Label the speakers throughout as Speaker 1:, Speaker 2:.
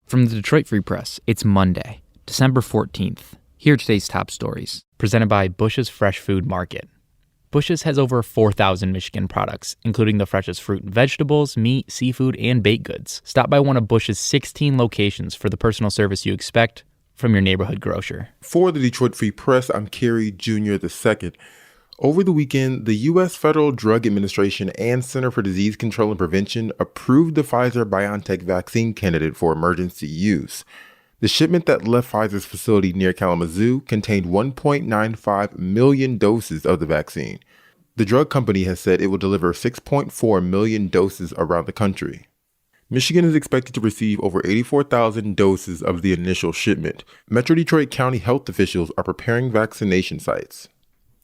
Speaker 1: From the Detroit Free Press, it's Monday, December 14th. Here are today's top stories, presented by Bush's Fresh Food Market. Bush's has over 4,000 Michigan products, including the freshest fruit and vegetables, meat, seafood, and baked goods. Stop by one of Bush's 16 locations for the personal service you expect from your neighborhood grocer.
Speaker 2: For the Detroit Free Press, I'm Kerry Jr. II. Over the weekend, the U.S. Federal Drug Administration and Center for Disease Control and Prevention approved the Pfizer-BioNTech vaccine candidate for emergency use. The shipment that left Pfizer's facility near Kalamazoo contained 1.95 million doses of the vaccine. The drug company has said it will deliver 6.4 million doses around the country. Michigan is expected to receive over 84,000 doses of the initial shipment. Metro Detroit County health officials are preparing vaccination sites.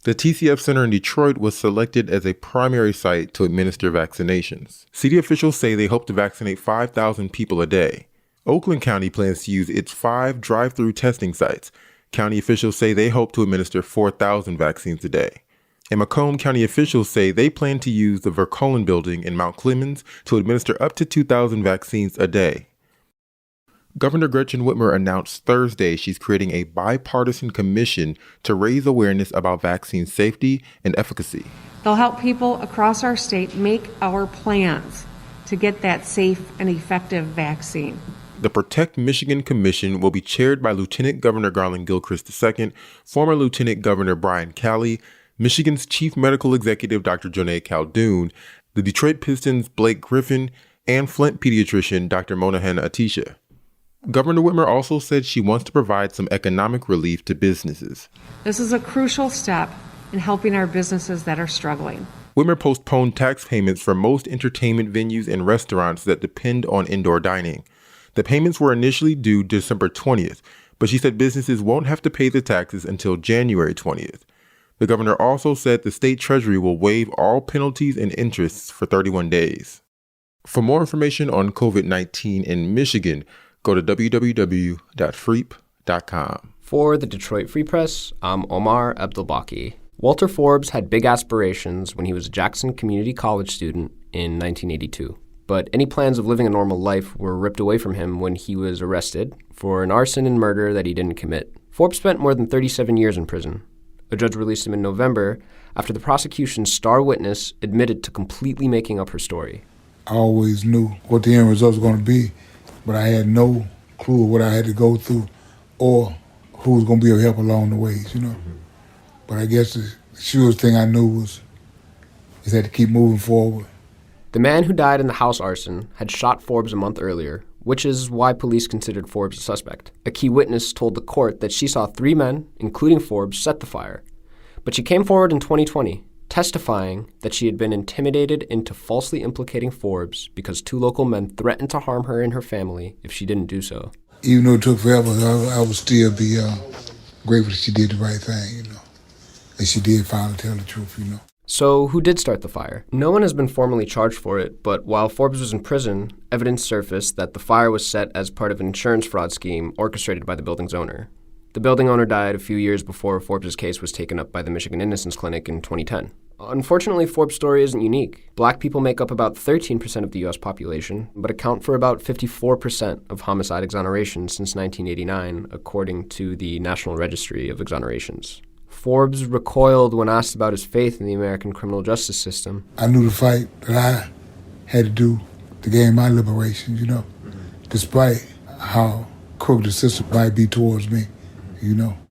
Speaker 2: The TCF Center in Detroit was selected as a primary site to administer vaccinations. City officials say they hope to vaccinate 5,000 people a day. Oakland County plans to use its 5 drive-through testing sites. County officials say they hope to administer 4,000 vaccines a day. And Macomb County officials say they plan to use the Vercolen building in Mount Clemens to administer up to 2,000 vaccines a day. Governor Gretchen Whitmer announced Thursday she's creating a bipartisan commission to raise awareness about vaccine safety and efficacy.
Speaker 3: They'll help people across our state make our plans to get that safe and effective vaccine.
Speaker 2: The Protect Michigan Commission will be chaired by Lieutenant Governor Garland Gilchrist II, former Lieutenant Governor Brian Calley, Michigan's Chief Medical Executive Dr. Jonae Caldoun, the Detroit Pistons' Blake Griffin, and Flint pediatrician Dr. Monahan Atisha. Governor Whitmer also said she wants to provide some economic relief to businesses.
Speaker 3: This is a crucial step in helping our businesses that are struggling.
Speaker 2: Whitmer postponed tax payments for most entertainment venues and restaurants that depend on indoor dining. The payments were initially due December 20th, but she said businesses won't have to pay the taxes until January 20th. The governor also said the state treasury will waive all penalties and interests for 31 days. For more information on COVID-19 in Michigan, go to www.freep.com.
Speaker 4: For the Detroit Free Press, I'm Omar Abdelbaki. Walter Forbes had big aspirations when he was a Jackson Community College student in 1982. But any plans of living a normal life were ripped away from him when he was arrested for an arson and murder that he didn't commit. Forbes spent more than 37 years in prison. A judge released him in November after the prosecution's star witness admitted to completely making up her story.
Speaker 5: I always knew what the end result was going to be, but I had no clue of what I had to go through or who was going to be of help along the way, But I guess the surest thing I knew was I had to keep moving forward.
Speaker 4: The man who died in the house arson had shot Forbes a month earlier, which is why police considered Forbes a suspect. A key witness told the court that she saw 3 men, including Forbes, set the fire. But she came forward in 2020, testifying that she had been intimidated into falsely implicating Forbes because 2 local men threatened to harm her and her family if she didn't do so.
Speaker 5: Even though it took forever, I would still be grateful that she did the right thing, That she did finally tell the truth,
Speaker 4: So who did start the fire? No one has been formally charged for it, but while Forbes was in prison, evidence surfaced that the fire was set as part of an insurance fraud scheme orchestrated by the building's owner. The building owner died a few years before Forbes' case was taken up by the Michigan Innocence Clinic in 2010. Unfortunately, Forbes' story isn't unique. Black people make up about 13% of the U.S. population, but account for about 54% of homicide exonerations since 1989, according to the National Registry of Exonerations. Forbes recoiled when asked about his faith in the American criminal justice system.
Speaker 5: I knew the fight that I had to do to gain my liberation, despite how crooked the system might be towards me,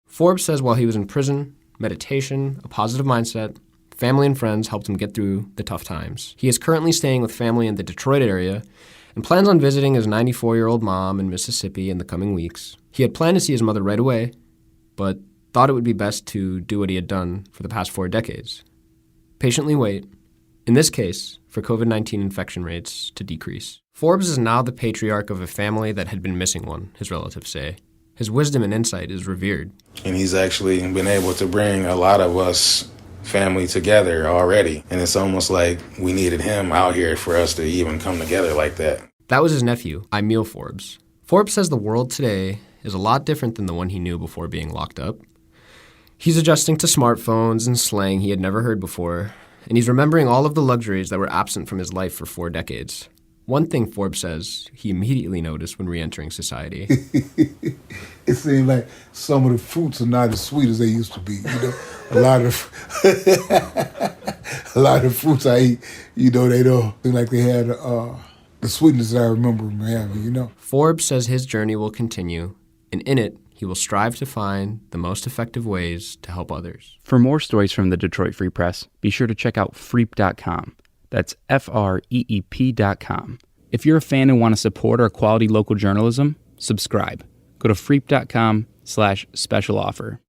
Speaker 4: Forbes says while he was in prison, meditation, a positive mindset, family and friends helped him get through the tough times. He is currently staying with family in the Detroit area and plans on visiting his 94-year-old mom in Mississippi in the coming weeks. He had planned to see his mother right away, but thought it would be best to do what he had done for the past 4 decades. Patiently wait, in this case, for COVID-19 infection rates to decrease. Forbes is now the patriarch of a family that had been missing one, his relatives say. His wisdom and insight is revered.
Speaker 6: And he's actually been able to bring a lot of us family together already. And it's almost like we needed him out here for us to even come together like that.
Speaker 4: That was his nephew, Emil Forbes. Forbes says the world today is a lot different than the one he knew before being locked up. He's adjusting to smartphones and slang he had never heard before, and he's remembering all of the luxuries that were absent from his life for 4 decades. One thing Forbes says he immediately noticed when re-entering society.
Speaker 5: It seems like some of the fruits are not as sweet as they used to be. A lot of fruits I eat, they don't seem like they had the sweetness that I remember them having.
Speaker 4: Forbes says his journey will continue, and in it, he will strive to find the most effective ways to help others.
Speaker 1: For more stories from the Detroit Free Press, be sure to check out freep.com. That's FREEP.com. If you're a fan and want to support our quality local journalism, subscribe. Go to freep.com/special offer.